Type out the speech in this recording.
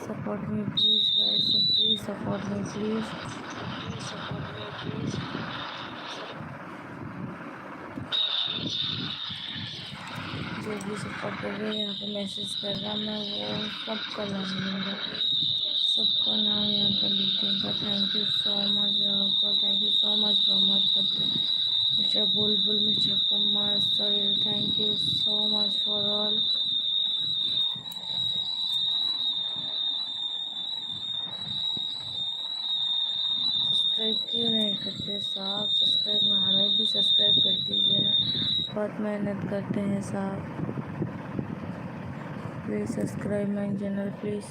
Support me please guys, so please support me please. जो भी support कर रहे हैं यहाँ पे मैसेज कर रहा मैं वो सबका नाम लूँगा, सबका नाम यहाँ पर लिख दूँगा। Thank you so much Rahul, thank you so much Mohammad Patel, mister Bulbul, mister Kumar Sohail, thank you so much for all. Subscribe क्यों नहीं करते साहब? सब्सक्राइब हमें भी सब्सक्राइब कर दीजिए ना, बहुत मेहनत करते हैं साहब। Please subscribe my channel please.